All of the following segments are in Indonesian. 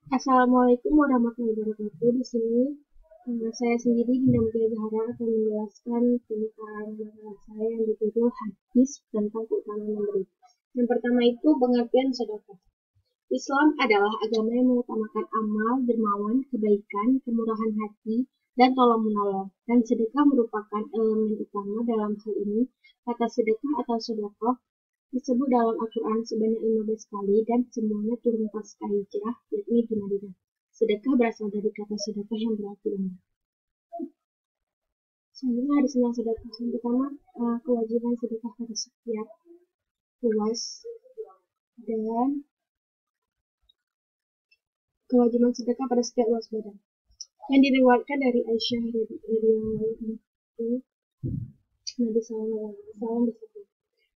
Assalamualaikum warahmatullahi wabarakatuh. Di sini saya sendiri Dinda Mutia Zahra akan menjelaskan tentang masalah saya yang berjudul hadis tentang keutamaan memberi. Yang pertama itu pengertian sedekah. Islam adalah agama yang mengutamakan amal, dermawan, kebaikan, kemurahan hati, dan tolong menolong. Dan sedekah merupakan elemen utama dalam hal ini. Kata sedekah atau sedekah disebut dalam Al-Quran sebanyak 15 kali dan semuanya turun pasca hijrah, yakni di Madinah. Sedekah berasal dari kata sedekah yang berarti benar. Selanjutnya hadis tentang sedekah. Yang pertama, kewajiban sedekah pada setiap luas dan kewajiban sedekah pada setiap luas badan. Yang diriwayatkan dari Aisyah radhiyallahu anha, Nabi Sallallahu Alaihi Wasallam bersabda,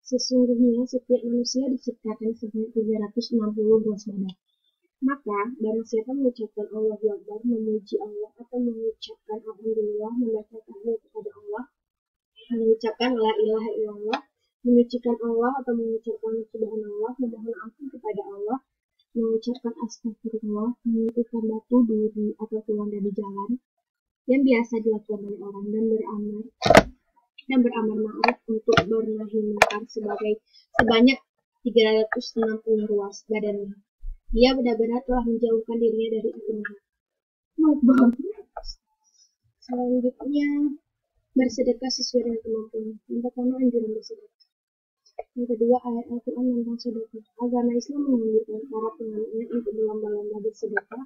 sesungguhnya setiap manusia diciptakan sebanyak 360 ruas badan. Maka, barang siapa mengucapkan Allahu Akbar, memuji Allah, atau mengucapkan Alhamdulillah, membaca tahlil kepada Allah, mengucapkan La ilaha illallah, menyucikan Allah atau mengucapkan Subhanallah, memohon ampun kepada Allah, mengucapkan Astagfirullah, menyentuhkan batu, duri, atau tulang dari jalan, yang biasa dilakukan oleh orang, dan beramar ma'ruf untuk bernahi munkar sebanyak 360 ruas badannya. Dia benar-benar telah menjauhkan dirinya dari api neraka. Selanjutnya, bersedekah sesuai dengan kemampuan. Yang pertama, anjuran bersedekah. Yang kedua, ayat Al-Quran tentang sedekah. Agama Islam menganjurkan para penganutnya untuk berlomba-lomba bersedekah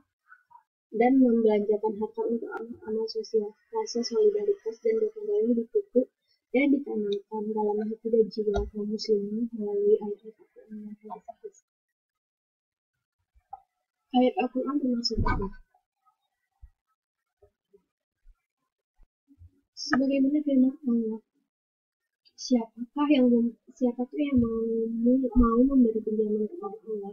dan membelanjakan harta untuk amal sosial. Rasa solidaritas dan gotong royong dipupuk dan ditanamkan dalam hati dan jiwa kaum muslimin melalui ayat Al-Quran dan hadis. Ayat Al-Quran tentang sedekah. Sebagaimana firman Allah, siapakah yang mau memberi pinjaman kepada Allah,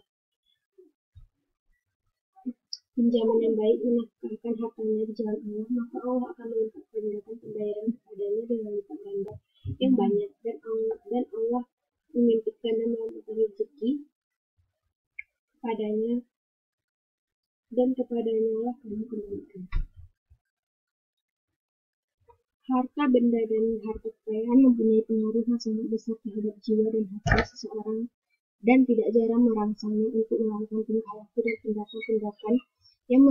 pinjaman yang baik, menafkahkan hartanya di jalan Allah, maka Allah akan melipat gandakan pembayaran kepadanya dengan lipat ganda yang banyak, dan Allah memimpikan dan melampaukan rezeki kepadanya, dan kepadanya lah kamu kembalikan. Harta benda dan harta kekayaan mempunyai pengaruh yang sangat besar terhadap jiwa dan hati seseorang, dan tidak jarang merangsangnya untuk melakukan tingkah laku dan tindakan-tindakan yang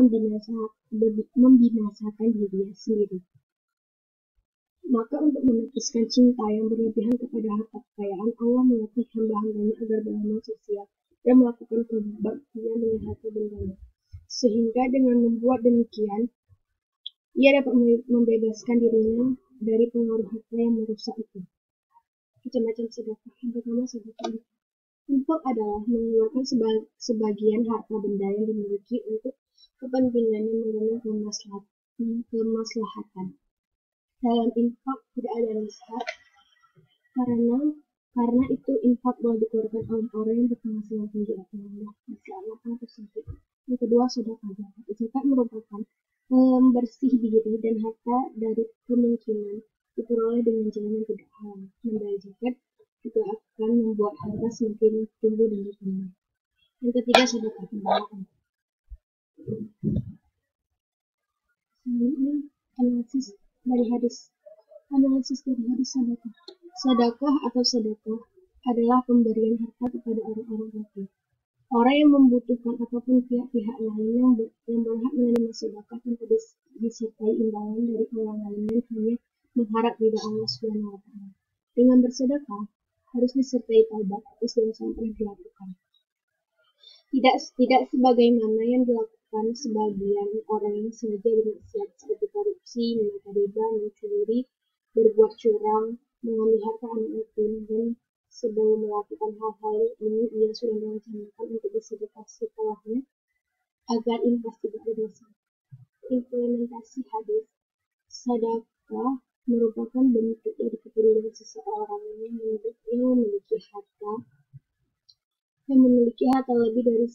membinasakan dirinya sendiri. Maka untuk menepuskan cinta yang berlebihan kepada harta kekayaan, Allah melatih hamba-hambanya agar beramal sosial dan melakukan kebaktian dengan harta bendanya. Sehingga dengan membuat demikian, ia dapat membebaskan dirinya dari pengaruh harta yang merusak itu. Macam-macam sedekah. Yang pertama, sedekah. Infak adalah mengeluarkan sebagian harta benda yang dimiliki untuk kepentingan yang mengandung kemaslahatan. Dalam infak tidak ada nasihat, karena itu infak boleh dikeluarkan oleh orang yang berpenghasilan tinggi atau rendah, misalnya atau sakit. Yang kedua, sedekah. Zakat merupakan membersih diri dan harta dari kemungkinan diperoleh dengan jalan yang tidak halal. Membayar zakat juga akan membuat harta semakin tumbuh dan berkembang. Yang ketiga, sedekah pembalaan. Selanjutnya, analisis dari hadis sedekah. Sedekah atau sedekah adalah pemberian harta kepada orang-orang fakir. Orang yang membutuhkan ataupun pihak-pihak lain yang berhak menerima sedekah tanpa disertai imbalan dari orang lain dan hanya mengharap ridha Allah Subhanahu wa Ta'ala. Dengan bersedekah harus disertai taubat atas dosa yang pernah dilakukan. Tidak sebagaimana yang dilakukan sebagian orang yang sengaja bermaksiat seperti korupsi, memakan riba, mencuri, berbuat curang, mengambil harta anak yatim, dan sebelum melakukan hal-hal ini ia sudah merencanakan untuk bersedekah setelahnya agar impas tidak berdosa. Implementasi hadis. Sedekah merupakan bentuk dari kepedulian seseorang yang memiliki harta lebih dari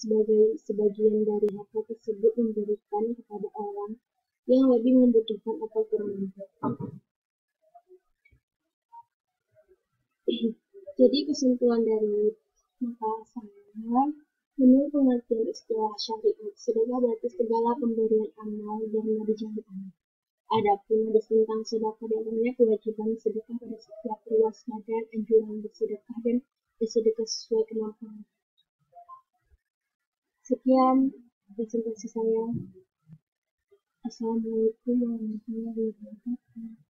sebagian dari harta tersebut memberikan kepada orang yang lebih membutuhkan atau kurang mampu. Jadi kesimpulan dari makalah saya, Menurut pengertian istilah syariat, sedekah berarti segala pemberian amal dharma di jalan Allah. Adapun hadis tentang sedekah di dalamnya kewajiban sedekah pada setiap luas badan, anjuran bersedekah dan bersedekah sesuai kemampuan. Sekian presentasi saya. Assalamualaikum warahmatullahi wabarakatuh.